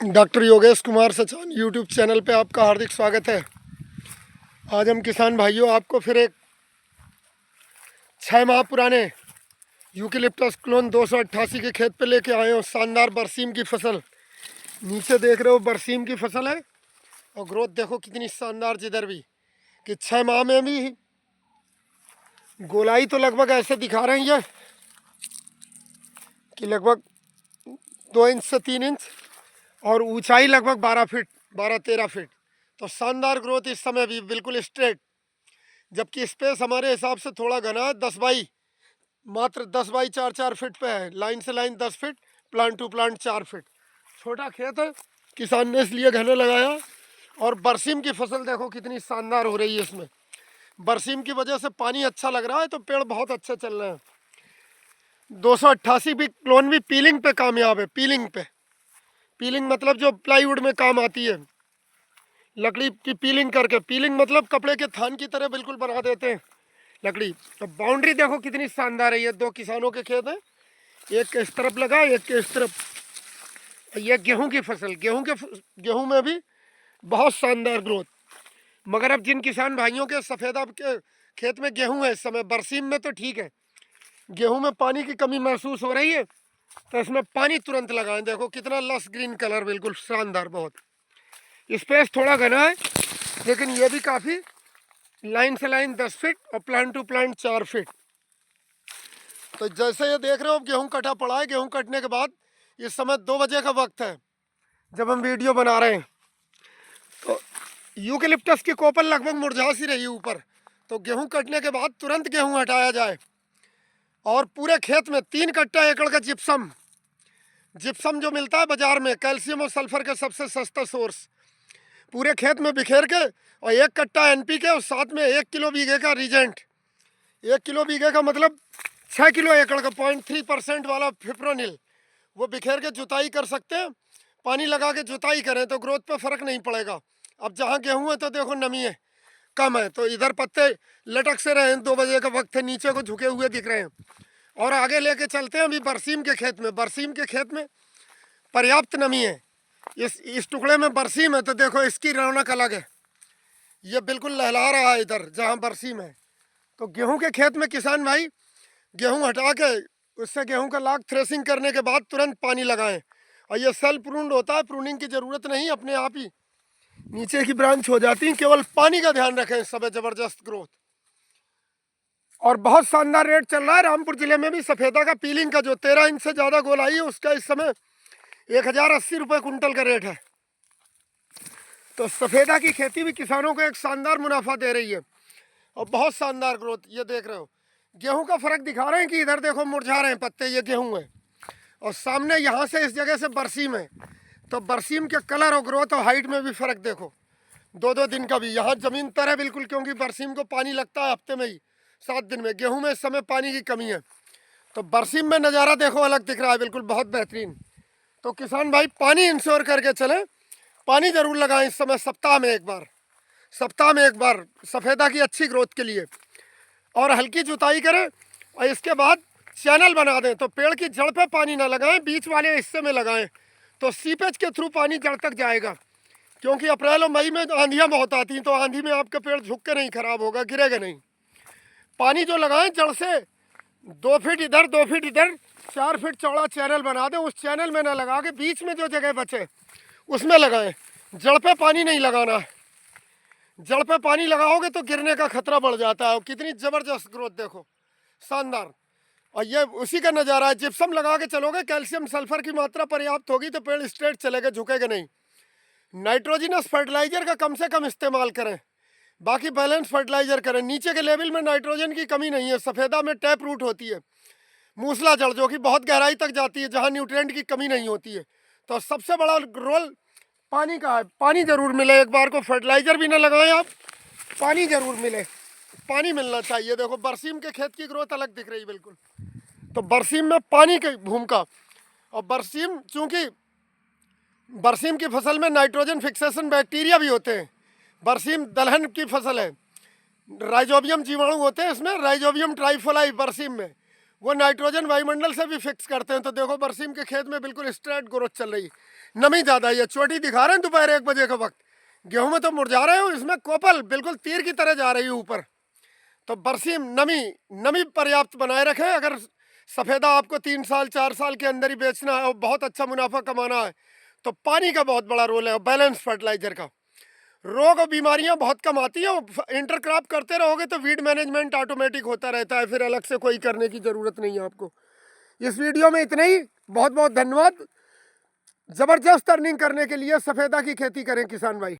Doctor Yogesh Kumar Sachan YouTube channel पे आपका हार्दिक स्वागत है। आज हम किसान भाइयों आपको फिर एक 6 माह पुराने यूकेलिप्टस क्लोन 288 के खेत पे लेके आए हो। शानदार बरसीम की फसल नीचे देख रहे हो, बरसीम की फसल है और ग्रोथ देखो कितनी शानदार। जिधर भी कि 6 माह में भी गोलाई तो लगभग ऐसे दिखा रहे हैं ये कि लगभग 2 इंच से 3 इंच और ऊंचाई लगभग 12 फीट 12-13 फीट। तो शानदार ग्रोथ इस समय भी बिल्कुल स्ट्रेट, जबकि स्पेस हमारे हिसाब से थोड़ा घना है। 10 बाई 4 फीट पे है, लाइन से line 10 feet, plant to plant 4 feet. छोटा खेत है, किसान ने इसलिए घने लगाया। और बरसीम की फसल देखो कितनी शानदार हो रही है। इसमें बरसीम की वजह से पानी अच्छा लग रहा है तो पेड़ बहुत अच्छे चल रहे हैं। 288 भी क्लोन भी पीलिंग पे कामयाब है। पीलिंग मतलब जो प्लाईवुड में काम आती है, लकड़ी की पीलिंग करके। पीलिंग मतलब कपड़े के थान की तरह बिल्कुल बना देते हैं लकड़ी। तो बाउंड्री देखो कितनी शानदार है। ये 2 किसानों के खेत हैं, एक के इस तरफ लगा, एक के इस तरफ। ये गेहूं की फसल, गेहूं में भी बहुत शानदार ग्रोथ। मगर अब जिन किसान भाइयों के सफ़ेदा के खेत में गेहूं है इस समय, बरसीम में तो ठीक है, गेहूं में पानी की कमी महसूस हो रही है, तो इसमें पानी तुरंत लगाएं। देखो कितना लस ग्रीन कलर, बिल्कुल शानदार। बहुत स्पेस थोड़ा घना है, लेकिन ये भी काफ़ी। लाइन से लाइन 10 फीट और प्लांट टू प्लांट 4 फीट। तो जैसे ये देख रहे हो, गेहूं कटा पड़ा है। गेहूं कटने के बाद इस समय 2 बजे का वक्त है जब हम वीडियो बना रहे हैं। तो यूकेलिप्टस की कोपल लगभग मुरझा सी रही है ऊपर। तो गेहूं कटने के बाद तुरंत गेहूं हटाया जाए। और पूरे खेत में 3 कट्टा एकड़ का जिप्सम जो मिलता है बाजार में, कैल्शियम और सल्फर का सबसे सस्ता सोर्स, पूरे खेत में बिखेर के, और 1 कट्टा NPK और साथ में 1 किलो बीघे का रीजेंट। 1 किलो बीघे का मतलब 6 किलो एकड़ का 0.3% वाला फिप्रोनिल, वो बिखेर के जुताई कर सकते हैं। पानी लगा के जुताई करें तो ग्रोथ पे फ़र्क नहीं पड़ेगा। अब जहाँ गेहूँ है तो देखो नमी है, कम है, तो इधर पत्ते लटक से रहे हैं। 2 बजे का वक्त है, नीचे को झुके हुए दिख रहे हैं। और आगे लेके चलते हैं अभी बरसीम के खेत में। बरसीम के खेत में पर्याप्त नमी है। इस टुकड़े में बरसीम है तो देखो इसकी रौनक अलग है। ये बिल्कुल लहला रहा है इधर जहाँ बरसीम है। तो गेहूं के खेत में किसान भाई गेहूं हटा के उससे गेहूं का लाख थ्रेसिंग करने के बाद तुरंत पानी लगाएं। और ये सेल्फ प्रून्ड होता है, प्रूनिंग की ज़रूरत नहीं, अपने आप ही नीचे की ब्रांच हो जाती है। केवल पानी का ध्यान रखें। इस समय ज़बरदस्त ग्रोथ और बहुत शानदार रेट चल रहा है। रामपुर जिले में भी सफ़ेदा का पीलिंग का जो 13 इंच से ज़्यादा गोलाई है, उसका इस समय 1080 रुपये कुंटल का रेट है। तो सफ़ेदा की खेती भी किसानों को एक शानदार मुनाफा दे रही है और बहुत शानदार ग्रोथ। ये देख रहे हो, गेहूं का फ़र्क दिखा रहे हैं कि इधर देखो मुरझा रहे हैं पत्ते, ये गेहूं है। और सामने यहाँ से इस जगह से बरसीम है। तो बरसीम के कलर और ग्रोथ और हाइट में भी फ़र्क देखो। 2-2 दिन का भी। यहाँ ज़मीन तर है बिल्कुल, क्योंकि बरसीम को पानी लगता है हफ्ते में ही, 7 दिन में। गेहूँ में इस समय पानी की कमी है। तो बरसीम में नज़ारा देखो अलग दिख रहा है, बिल्कुल बहुत बेहतरीन। तो किसान भाई पानी इंश्योर करके चलें, पानी ज़रूर लगाएं इस समय, सप्ताह में एक बार सफ़ेदा की अच्छी ग्रोथ के लिए। और हल्की जुताई करें और इसके बाद चैनल बना दें। तो पेड़ की जड़ पे पानी ना लगाएं, बीच वाले हिस्से में लगाएं, तो सीपेज के थ्रू पानी जड़ तक जाएगा। क्योंकि अप्रैल और मई में आंधियाँ बहुत आती हैं, तो आंधी में आपका पेड़ झुक के नहीं खराब होगा, गिरेगा नहीं। पानी जो लगाएं जड़ से 2 फीट इधर 2 फीट इधर 4 फीट चौड़ा चैनल बना दें। उस चैनल में ना लगा के बीच में जो जगह बचे उसमें लगाएं। जड़ पे पानी नहीं लगाना है। जड़ पे पानी लगाओगे तो गिरने का खतरा बढ़ जाता है। कितनी ज़बरदस्त ग्रोथ देखो, शानदार। और ये उसी का नज़ारा है। जिप्सम लगा के चलोगे, कैल्शियम सल्फर की मात्रा पर्याप्त होगी तो पेड़ स्ट्रेट चलेगा, झुकेगा नहीं। नाइट्रोजनस फर्टिलाइजर का कम से कम इस्तेमाल करें, बाकी बैलेंस फर्टिलाइजर करें। नीचे के लेवल में नाइट्रोजन की कमी नहीं है। सफ़ेदा में टैप रूट होती है, मूसला जड़, जो कि बहुत गहराई तक जाती है, जहाँ न्यूट्रिएंट की कमी नहीं होती है। तो सबसे बड़ा रोल पानी का है। पानी ज़रूर मिले। एक बार को फर्टिलाइज़र भी ना लगाएं आप, पानी ज़रूर मिले, पानी मिलना चाहिए। देखो बरसीम के खेत की ग्रोथ अलग दिख रही है बिल्कुल। तो बरसीम में पानी की भूमिका। और बरसीम, चूँकि बरसीम की फसल में नाइट्रोजन फिक्सेशन बैक्टीरिया भी होते हैं। बरसीम दलहन की फसल है, राइजोबियम जीवाणु होते हैं इसमें, राइजोबियम ट्राइफोलाई बरसीम में। वो नाइट्रोजन वायुमंडल से भी फिक्स करते हैं। तो देखो बरसीम के खेत में बिल्कुल स्ट्रेट ग्रोथ चल रही है, नमी ज़्यादा है। चोटी दिखा रहे हैं दोपहर 1 बजे का वक्त, गेहूं में तो मुरझा रहे हो, इसमें कोपल बिल्कुल तीर की तरह जा रही है ऊपर। तो बरसीम नमी नमी पर्याप्त बनाए रखें। अगर सफ़ेदा आपको 3 साल 4 साल के अंदर ही बेचना है और बहुत अच्छा मुनाफा कमाना है, तो पानी का बहुत बड़ा रोल है और बैलेंस फर्टिलाइजर का। रोग और बीमारियां बहुत कम आती हैं। इंटरक्रॉप करते रहोगे तो वीड मैनेजमेंट ऑटोमेटिक होता रहता है, फिर अलग से कोई करने की ज़रूरत नहीं है आपको। इस वीडियो में इतना ही। बहुत बहुत धन्यवाद। ज़बरदस्त अर्निंग करने के लिए सफ़ेदा की खेती करें किसान भाई।